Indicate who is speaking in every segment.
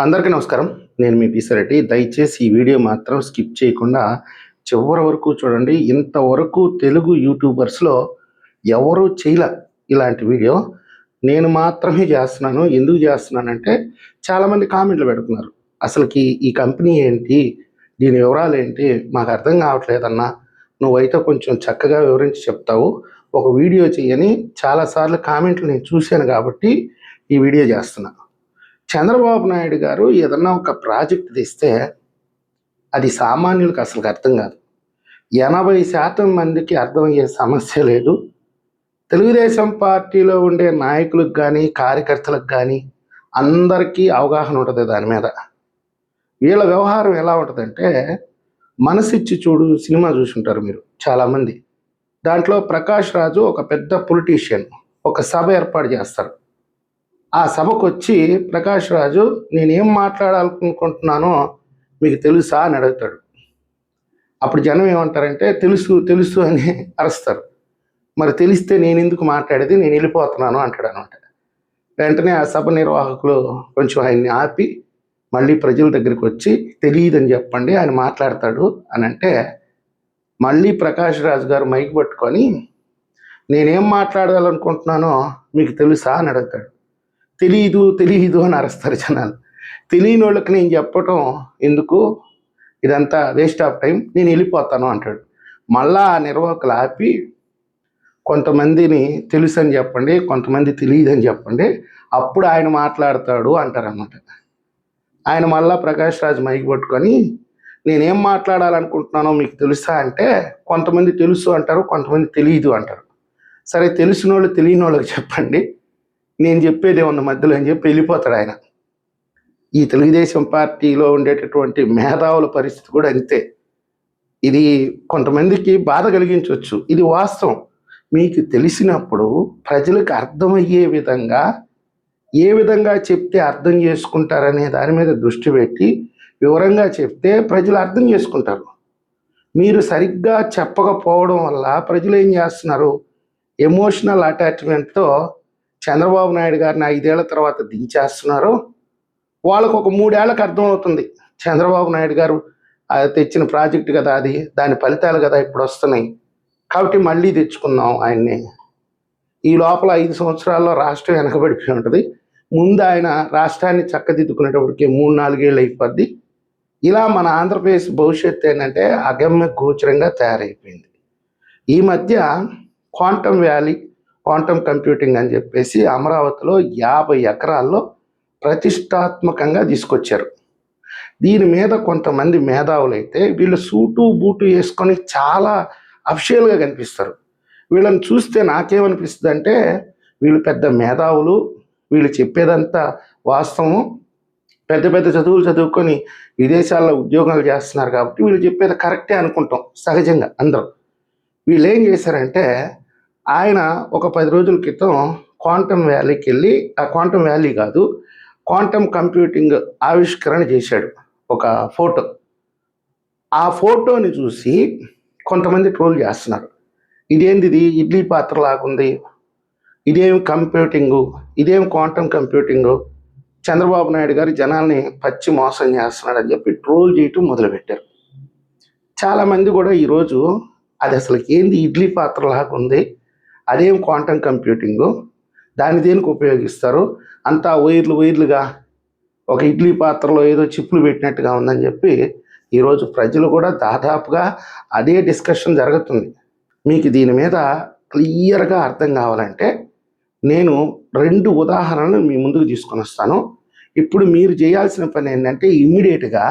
Speaker 1: అందరికీ నమస్కారం. నేను మీ పిసిరెడ్డి. దయచేసి ఈ వీడియో మాత్రం స్కిప్ చేయకుండా చివరి వరకు చూడండి. ఇంతవరకు తెలుగు యూట్యూబర్స్‌లో ఎవరు చేయల ఇలాంటి వీడియో. నేను మాత్రమే చేస్తున్నాను. ఎందుకు చేస్తున్నానంటే చాలామంది కామెంట్లు పెడుతున్నారు. అసలుకి ఈ కంపెనీ ఏంటి? దీని వివరాలేంటి? మాకు అర్థం కావట్లేదన్నా. నువ్వైతే కొంచెం చక్కగా వివరించి చెప్తావు. ఒక వీడియో చెయ్యని చాలా సార్లు కామెంట్లు నేను చూశాను కాబట్టి ఈ వీడియో చేస్తున్నా. చంద్రబాబు నాయుడు గారు ఏదన్నా ఒక ప్రాజెక్ట్ తెస్తే అది సామాన్యులకు అసలు అర్థం కాదు. 80% మందికి అర్థమయ్యే సమస్య లేదు. తెలుగుదేశం పార్టీలో ఉండే నాయకులకు కానీ కార్యకర్తలకు కానీ అందరికీ అవగాహన ఉంటుంది దాని మీద. వీళ్ళ వ్యవహారం ఎలా ఉంటుందంటే, మనసిచ్చి చూడు సినిమా చూసుంటారు మీరు చాలామంది. దాంట్లో ప్రకాష్ రాజు ఒక పెద్ద పొలిటీషియన్ ఒక సభ ఏర్పాటు చేస్తారు. ఆ సభకు వచ్చి ప్రకాష్ రాజు నేనేం మాట్లాడాలనుకుంటున్నానో మీకు తెలుసా అని అడుగుతాడు. అప్పుడు జనం ఏమంటారంటే తెలుసు తెలుసు అని అరుస్తారు. మరి తెలిస్తే నేను ఎందుకు మాట్లాడేది, నేను వెళ్ళిపోతున్నాను అంటాడు అనమాట. వెంటనే ఆ సభ నిర్వాహకులు కొంచెం ఆయన్ని ఆపి మళ్ళీ ప్రజల దగ్గరికి వచ్చి తెలియదని చెప్పండి ఆయన మాట్లాడతాడు అని అంటే, మళ్ళీ ప్రకాష్ రాజు గారు మైక్ పట్టుకొని నేనేం మాట్లాడాలనుకుంటున్నానో మీకు తెలుసా అని అడుగుతాడు. తెలియదు అని అరుస్తారు జనాలు. తెలియని వాళ్ళకి నేను చెప్పటం ఎందుకు, ఇదంతా వేస్ట్ ఆఫ్ టైం, నేను వెళ్ళిపోతాను అంటాడు. మళ్ళా ఆ నిర్వాహకులు ఆపి కొంతమందిని తెలుసు అని చెప్పండి, కొంతమంది తెలియదని చెప్పండి, అప్పుడు ఆయన మాట్లాడతాడు అంటారన్నమాట. ఆయన మళ్ళా ప్రకాష్ రాజ్ మైక్ పట్టుకొని నేనేం మాట్లాడాలనుకుంటున్నానో మీకు తెలుసా అంటే, కొంతమంది తెలుసు అంటారు, కొంతమంది తెలియదు అంటారు. సరే తెలిసిన వాళ్ళు తెలియని వాళ్ళకి చెప్పండి, నేను చెప్పేది ఏమన్నా మధ్యలో అని చెప్పి వెళ్ళిపోతాడు ఆయన. ఈ తెలుగుదేశం పార్టీలో ఉండేటటువంటి మేధావుల పరిస్థితి కూడా అంతే. ఇది కొంతమందికి బాధ కలిగించవచ్చు, ఇది వాస్తవం. మీకు తెలిసినప్పుడు ప్రజలకు అర్థమయ్యే విధంగా ఏ విధంగా చెప్తే అర్థం చేసుకుంటారనే దాని మీద దృష్టి పెట్టి వివరంగా చెప్తే ప్రజలు అర్థం చేసుకుంటారు. మీరు సరిగ్గా చెప్పకపోవడం వల్ల ప్రజలు ఏం చేస్తున్నారు, ఎమోషనల్ అటాచ్మెంట్తో చంద్రబాబు నాయుడు గారిని 5 ఏళ్ల తర్వాత దించేస్తున్నారు. వాళ్ళకు ఒక 3 ఏళ్ళకి అర్థమవుతుంది చంద్రబాబు నాయుడు గారు తెచ్చిన ప్రాజెక్టు కదా అది, దాని ఫలితాలు కదా ఇప్పుడు వస్తున్నాయి, కాబట్టి మళ్ళీ తెచ్చుకుందాం ఆయన్ని. ఈ లోపల 5 సంవత్సరాల్లో రాష్ట్రం వెనకబడిపోయి ఉంటుంది. ముందు ఆయన రాష్ట్రాన్ని చక్కదిద్దుకునేటప్పటికి 3-4 ఏళ్ళు అయిపోద్ది. ఇలా మన ఆంధ్రప్రదేశ్ భవిష్యత్తు ఏంటంటే అగమ్య గోచరంగా తయారైపోయింది. ఈ మధ్య క్వాంటమ్ కంప్యూటింగ్ అని చెప్పేసి అమరావతిలో 50 ఎకరాల్లో ప్రతిష్టాత్మకంగా తీసుకొచ్చారు. దీని మీద కొంతమంది మేధావులు అయితే వీళ్ళు సూటు బూటు వేసుకొని చాలా అఫిషియల్గా కనిపిస్తారు. వీళ్ళని చూస్తే నాకేమనిపిస్తుంది అంటే వీళ్ళు పెద్ద మేధావులు, వీళ్ళు చెప్పేదంతా వాస్తవం, పెద్ద పెద్ద చదువులు చదువుకొని విదేశాల్లో ఉద్యోగాలు చేస్తున్నారు కాబట్టి వీళ్ళు చెప్పేది కరెక్టే అనుకుంటాం సహజంగా అందరం. వీళ్ళు ఏం చేశారంటే, ఆయన ఒక 10 రోజుల క్రితం క్వాంటమ్ వ్యాలీకి వెళ్ళి, ఆ క్వాంటమ్ వ్యాలీ కాదు క్వాంటమ్ కంప్యూటింగ్ ఆవిష్కరణ చేశాడు ఒక ఫోటో. ఆ ఫోటోని చూసి కొంతమంది ట్రోల్ చేస్తున్నారు. ఇదేంటిది ఇడ్లీ పాత్ర లాగుంది, ఇదేం కంప్యూటింగు, ఇదేం క్వాంటమ్ కంప్యూటింగు, చంద్రబాబు నాయుడు గారు జనాల్ని పచ్చి మోసం చేస్తున్నాడు అని చెప్పి ట్రోల్ చేయటం మొదలుపెట్టారు. చాలామంది కూడా ఈరోజు అది అసలు ఏంది ఇడ్లీ పాత్ర లాగా ఉంది, అదేం క్వాంటమ్ కంప్యూటింగు, దాన్ని దేనికి ఉపయోగిస్తారు, అంతా వైర్లుగా ఒక ఇడ్లీ పాత్రలో ఏదో చిప్పులు పెట్టినట్టుగా ఉందని చెప్పి ఈరోజు ప్రజలు కూడా దాదాపుగా అదే డిస్కషన్ జరుగుతుంది. మీకు దీని మీద క్లియర్గా అర్థం కావాలంటే నేను 2 ఉదాహరణలు మీ ముందుకు తీసుకొని వస్తాను. ఇప్పుడు మీరు చేయాల్సిన పని ఏంటంటే ఇమ్మీడియట్గా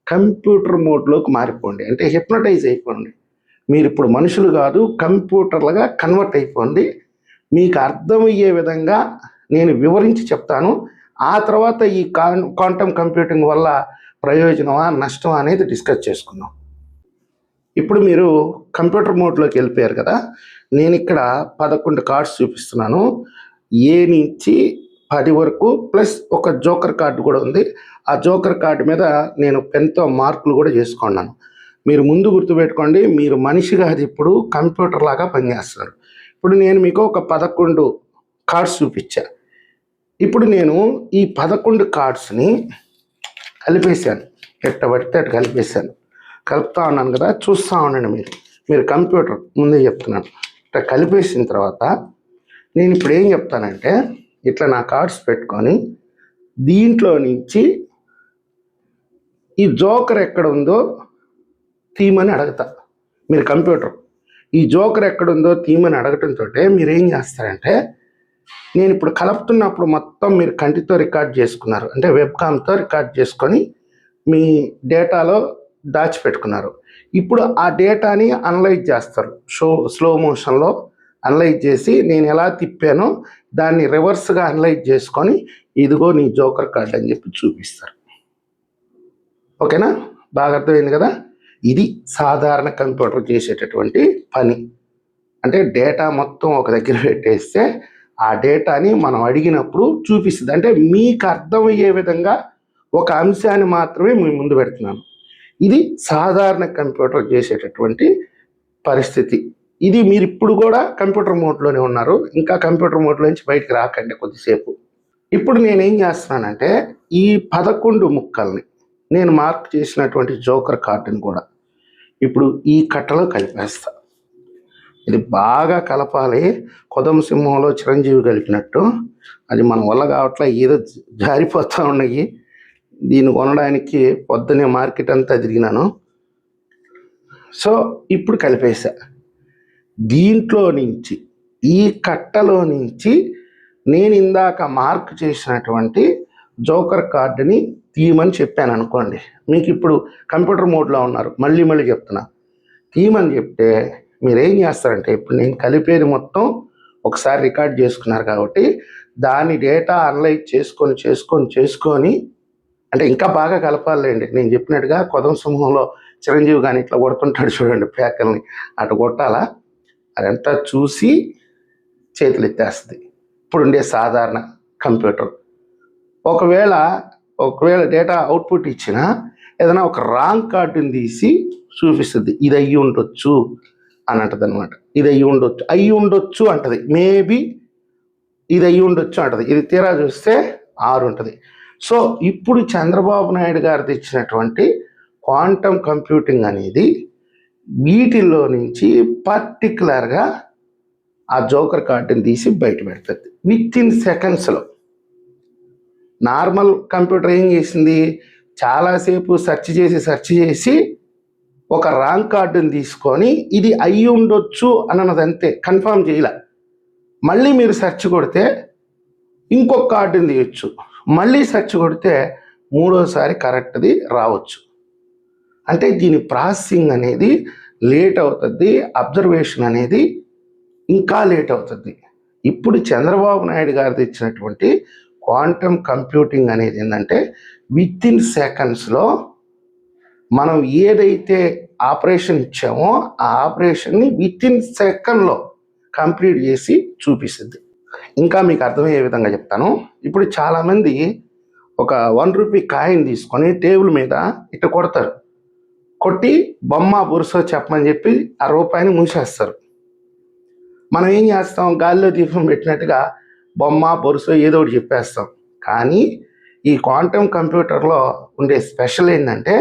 Speaker 1: కంప్యూటర్ మోడ్లోకి మారిపోండి, అంటే హిప్నటైజ్ అయిపోండి. మీరు ఇప్పుడు మనుషులు కాదు కంప్యూటర్లుగా కన్వర్ట్ అయిపోండి. మీకు అర్థమయ్యే విధంగా నేను వివరించి చెప్తాను. ఆ తర్వాత ఈ క్వాంటమ్ కంప్యూటింగ్ వల్ల ప్రయోజనమా నష్టమా అనేది డిస్కస్ చేసుకుందాం. ఇప్పుడు మీరు కంప్యూటర్ మోడ్లోకి వెళ్ళిపోయారు కదా. నేను ఇక్కడ 11 కార్డ్స్ చూపిస్తున్నాను, ఏ నుంచి 10 వరకు, ప్లస్ ఒక జోకర్ కార్డు కూడా ఉంది. ఆ జోకర్ కార్డు మీద నేను పెన్తో మార్కులు కూడా చేసుకున్నాను. మీరు ముందు గుర్తుపెట్టుకోండి, మీరు మనిషి కాదు, ఇప్పుడు కంప్యూటర్ లాగా పనిచేస్తున్నారు. ఇప్పుడు నేను మీకు ఒక 11 కార్డ్స్ చూపించా. ఇప్పుడు నేను ఈ 11 కార్డ్స్ని కలిపేశాను, ఎట్ట పడితే అటు కలిపేశాను. కలుపుతా ఉన్నాను కదా, చూస్తూ ఉండండి మీరు కంప్యూటర్ ముందే చెప్తున్నాను. ఇట్లా కలిపేసిన తర్వాత నేను ఇప్పుడు ఏం చెప్తానంటే, ఇట్లా నా కార్డ్స్ పెట్టుకొని దీంట్లో నుంచి ఈ జోకర్ ఎక్కడ ఉందో తీయమని అడుగుతా. మీరు కంప్యూటర్ ఈ జోకర్ ఎక్కడుందో తీయమని అడగటంతో మీరు ఏం చేస్తారంటే, నేను ఇప్పుడు కలుపుతున్నప్పుడు మొత్తం మీరు కంటితో రికార్డ్ చేసుకున్నారు, అంటే వెబ్కామ్తో రికార్డ్ చేసుకొని మీ డేటాలో దాచిపెట్టుకున్నారు. ఇప్పుడు ఆ డేటాని అనలైజ్ చేస్తారు, స్లో మోషన్లో అనలైజ్ చేసి నేను ఎలా తిప్పానో దాన్ని రివర్స్గా అనలైజ్ చేసుకొని ఇదిగో నీ జోకర్ కార్డ్ అని చెప్పి చూపిస్తారు. ఓకేనా? బాగా అర్థమైంది కదా? ఇది సాధారణ కంప్యూటర్ చేసేటటువంటి పని. అంటే డేటా మొత్తం ఒక దగ్గర పెట్టేస్తే ఆ డేటాని మనం అడిగినప్పుడు చూపిస్తుంది. అంటే మీకు అర్థమయ్యే విధంగా ఒక అంశాన్ని మాత్రమే మీ ముందు పెడుతున్నాను. ఇది సాధారణ కంప్యూటర్ చేసేటటువంటి పరిస్థితి. ఇది మీరు ఇప్పుడు కూడా కంప్యూటర్ మోడ్లోనే ఉన్నారు, ఇంకా కంప్యూటర్ మోడ్లో నుంచి బయటకు రాకండి కొద్దిసేపు. ఇప్పుడు నేనేం చేస్తున్నానంటే, ఈ 11 ముక్కల్ని నేను మార్క్ చేసినటువంటి జోకర్ కార్డుని కూడా ఇప్పుడు ఈ కట్టలో కలిపేస్తా. ఇది బాగా కలపాలి, కొదమ సింహంలో చిరంజీవి కలిపినట్టు. అది మన వల్ల కావట్లా, ఏదో జారిపోతూ ఉన్నాయి. దీన్ని కొనడానికి పొద్దునే మార్కెట్ అంతా తిరిగినాను. సో ఇప్పుడు కలిపేసా. దీంట్లో నుంచి ఈ కట్టలో నుంచి నేను ఇందాక మార్క్ చేసినటువంటి జోకర్ కార్డుని తీయమని చెప్పాను అనుకోండి. మీకు ఇప్పుడు కంప్యూటర్ మోడ్లో ఉన్నారు, మళ్ళీ చెప్తున్నా. తీయమని చెప్తే మీరు ఏం చేస్తారంటే, ఇప్పుడు నేను కలిపేది మొత్తం ఒకసారి రికార్డ్ చేసుకున్నారు కాబట్టి దాని డేటా అనలైజ్ చేసుకొని అంటే ఇంకా బాగా కలపాలండి. నేను చెప్పినట్టుగా కొదం సింహంలో చిరంజీవి కానీ ఇట్లా కొడుతుంటాడు చూడండి ప్యాకల్ని, అటు కొట్టాలా. అదంతా చూసి చేతులు ఎత్తేస్తుంది ఇప్పుడు ఉండే సాధారణ కంప్యూటర్. ఒకవేళ డేటా అవుట్పుట్ ఇచ్చినా ఏదైనా ఒక రాంగ్ కార్డుని తీసి చూపిస్తుంది, ఇది అయ్యి ఉండొచ్చు అని అంటది అనమాట. ఇది అయ్యి ఉండొచ్చు అంటది, మేబీ ఇది అయ్యి ఉండొచ్చు అంటది. ఇది తీరా చూస్తే 6 ఉంటుంది. సో ఇప్పుడు చంద్రబాబు నాయుడు గారు తెచ్చినటువంటి క్వాంటమ్ కంప్యూటింగ్ అనేది వీటిల్లో నుంచి పర్టికులర్గా ఆ జోకర్ కార్డుని తీసి బయట పెడుతుంది విత్ ఇన్ సెకండ్స్లో. నార్మల్ కంప్యూటర్ ఏం చేసింది, చాలాసేపు సెర్చ్ చేసి ఒక రాంగ్ కార్డుని తీసుకొని ఇది అయ్యి ఉండొచ్చు అన్నది అంతే, కన్ఫర్మ్ చేయలే. మళ్ళీ మీరు సెర్చ్ కొడితే ఇంకొక కార్డుని తీయచ్చు, మళ్ళీ సెర్చ్ కొడితే మూడోసారి కరెక్ట్ది రావచ్చు. అంటే దీని ప్రాసెసింగ్ అనేది లేట్ అవుతుంది, అబ్జర్వేషన్ అనేది ఇంకా లేట్ అవుతుంది. ఇప్పుడు చంద్రబాబు నాయుడు గారు తెచ్చినటువంటి క్వాంటమ్ కంప్యూటింగ్ అనేది ఏంటంటే విత్ ఇన్ సెకండ్స్లో మనం ఏదైతే ఆపరేషన్ ఇచ్చామో ఆ ఆపరేషన్ని విత్ ఇన్ సెకండ్లో కంప్లీట్ చేసి చూపిస్తుంది. ఇంకా మీకు అర్థమయ్యే విధంగా చెప్తాను. ఇప్పుడు చాలామంది ఒక 1 రూపీ కాయిన్ తీసుకొని టేబుల్ మీద ఇట్లా కొడతారు, కొట్టి బొమ్మ బొరుసో చెప్పమని చెప్పి ఆ రూపాయిని మూసేస్తారు. మనం ఏం చేస్తాం, గాలిలో దీపం పెట్టినట్టుగా బొమ్మ బొరుసో ఏదో ఒకటి చెప్పేస్తాం. కానీ ఈ క్వాంటమ్ కంప్యూటర్లో ఉండే స్పెషల్ ఏంటంటే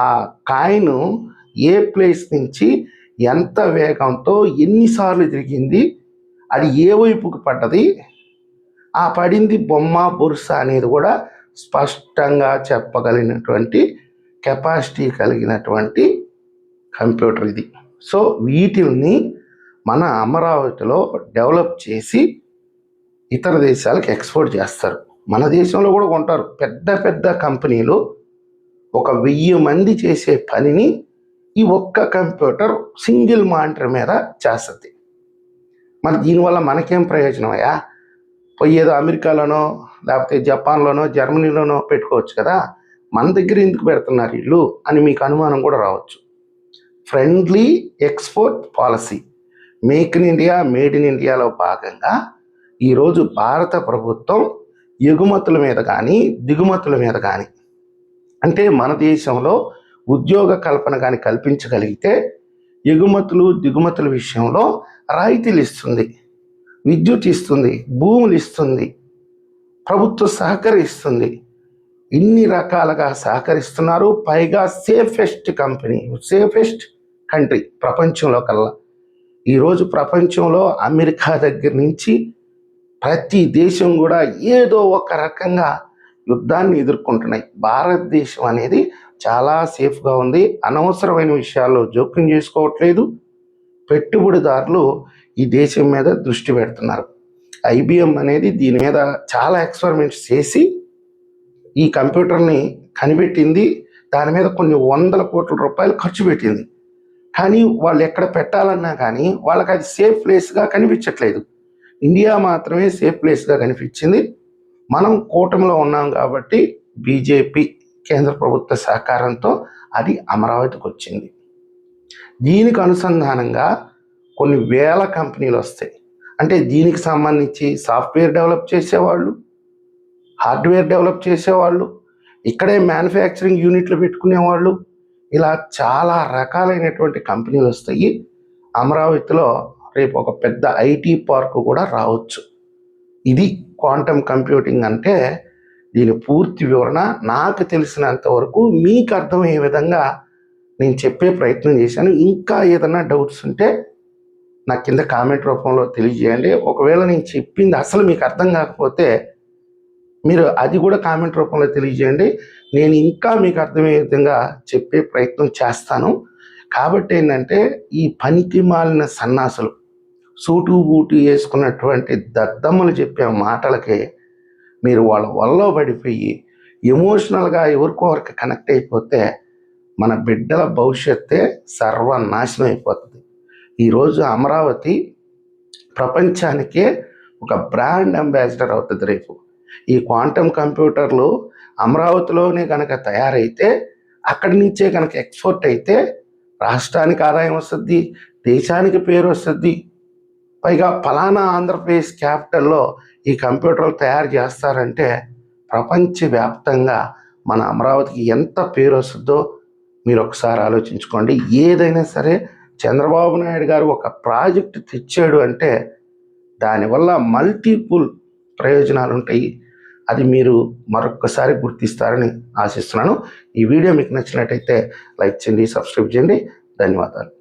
Speaker 1: ఆ కాయిన్ ఏ ప్లేస్ నుంచి ఎంత వేగంతో ఎన్నిసార్లు తిరిగింది, అది ఏ వైపుకు పడ్డది, ఆ పడింది బొమ్మ బొరుస అనేది కూడా స్పష్టంగా చెప్పగలిగినటువంటి కెపాసిటీ కలిగినటువంటి కంప్యూటర్ ఇది. సో వీటిని మన అమరావతిలో డెవలప్ చేసి ఇతర దేశాలకు ఎక్స్పోర్ట్ చేస్తారు. మన దేశంలో కూడా కొంటారు. పెద్ద కంపెనీలు 1000 మంది చేసే పనిని ఈ ఒక్క కంప్యూటర్ సింగిల్ మానిటర్ మీద చేస్తుంది. మరి దీనివల్ల మనకేం ప్రయోజనం అయ్యా? పోయేదో అమెరికాలోనో లేకపోతే జపాన్లోనో జర్మనీలోనో పెట్టుకోవచ్చు కదా, మన దగ్గర ఎందుకు పెడుతున్నారు వీళ్ళు అని మీకు అనుమానం కూడా రావచ్చు. Friendly export policy, make in India, made in ఇండియాలో భాగంగా ఈరోజు భారత ప్రభుత్వం ఎగుమతుల మీద కానీ దిగుమతుల మీద కానీ, అంటే మన దేశంలో ఉద్యోగ కల్పన కానీ కల్పించగలిగితే ఎగుమతులు దిగుమతుల విషయంలో రాయితీలు ఇస్తుంది, విద్యుత్ ఇస్తుంది, భూములు ఇస్తుంది, ప్రభుత్వ సహకరిస్తుంది. ఇన్ని రకాలుగా సహకరిస్తున్నారు. పైగా సేఫెస్ట్ కంట్రీ ప్రపంచంలో కల్లా. ఈరోజు ప్రపంచంలో అమెరికా దగ్గర నుంచి ప్రతి దేశం కూడా ఏదో ఒక రకంగా యుద్ధాన్ని ఎదుర్కొంటున్నాయి. భారతదేశం అనేది చాలా సేఫ్గా ఉంది. అనవసరమైన విషయాల్లో జోక్యం చేసుకోవట్లేదు. పెట్టుబడిదారులు ఈ దేశం మీద దృష్టి పెడుతున్నారు. ఐబిఎం అనేది దీని మీద చాలా ఎక్స్పెరిమెంట్స్ చేసి ఈ కంప్యూటర్ని కనిపెట్టింది. దాని మీద కొన్ని వందల కోట్ల రూపాయలు ఖర్చు పెట్టింది. కానీ వాళ్ళు ఎక్కడ పెట్టాలన్నా కానీ వాళ్ళకి అది సేఫ్ ప్లేస్గా కనిపించట్లేదు. ఇండియా మాత్రమే సేఫ్ ప్లేస్గా కనిపించింది. మనం కూటమిలో ఉన్నాం కాబట్టి బీజేపీ కేంద్ర ప్రభుత్వ సహకారంతో అది అమరావతికి వచ్చింది. దీనికి అనుసంధానంగా కొన్ని వేల కంపెనీలు వస్తాయి. అంటే దీనికి సంబంధించి సాఫ్ట్వేర్ డెవలప్ చేసేవాళ్ళు, హార్డ్వేర్ డెవలప్ చేసేవాళ్ళు, ఇక్కడే మ్యానుఫ్యాక్చరింగ్ యూనిట్లు పెట్టుకునేవాళ్ళు, ఇలా చాలా రకాలైనటువంటి కంపెనీలు వస్తాయి. అమరావతిలో రేపు ఒక పెద్ద ఐటీ పార్క్ కూడా రావచ్చు. ఇది క్వాంటమ్ కంప్యూటింగ్ అంటే దీని పూర్తి వివరణ నాకు తెలిసినంత వరకు మీకు అర్థమయ్యే విధంగా నేను చెప్పే ప్రయత్నం చేశాను. ఇంకా ఏదైనా డౌట్స్ ఉంటే నా కింద కామెంట్ రూపంలో తెలియజేయండి. ఒకవేళ నేను చెప్పింది అసలు మీకు అర్థం కాకపోతే మీరు అది కూడా కామెంట్ రూపంలో తెలియజేయండి. నేను ఇంకా మీకు అర్థమయ్యే విధంగా చెప్పే ప్రయత్నం చేస్తాను. కాబట్టి ఏంటంటే ఈ పనికి మాలిన సన్నాసులు సూటు బూటు వేసుకున్నటువంటి దద్దమ్మలు చెప్పే మాటలకే మీరు వాళ్ళ వల్ల పడిపోయి ఎమోషనల్గా ఎవరికొవరికి కనెక్ట్ అయిపోతే మన బిడ్డల భవిష్యత్తే సర్వనాశనం అయిపోతుంది. ఈరోజు అమరావతి ప్రపంచానికే ఒక బ్రాండ్ అంబాసిడర్ అవుతుంది రేపు. ఈ క్వాంటమ్ కంప్యూటర్లు అమరావతిలోనే కనుక తయారైతే అక్కడి నుంచే కనుక ఎక్స్పోర్ట్ అయితే రాష్ట్రానికి ఆదాయం వస్తుంది, దేశానికి పేరు వస్తుంది. పైగా ఫలానా ఆంధ్రప్రదేశ్ క్యాపిటల్లో ఈ కంప్యూటర్లు తయారు చేస్తారంటే ప్రపంచవ్యాప్తంగా మన అమరావతికి ఎంత పేరు వస్తుందో మీరు ఒకసారి ఆలోచించుకోండి. ఏదైనా సరే చంద్రబాబు నాయుడు గారు ఒక ప్రాజెక్ట్ తెచ్చాడు అంటే దానివల్ల మల్టిపుల్ ప్రయోజనాలు ఉంటాయి. అది మీరు మరొకసారి గుర్తిస్తారని ఆశిస్తున్నాను. ఈ వీడియో మీకు నచ్చినట్టయితే లైక్ చేయండి, సబ్స్క్రైబ్ చేయండి. ధన్యవాదాలు.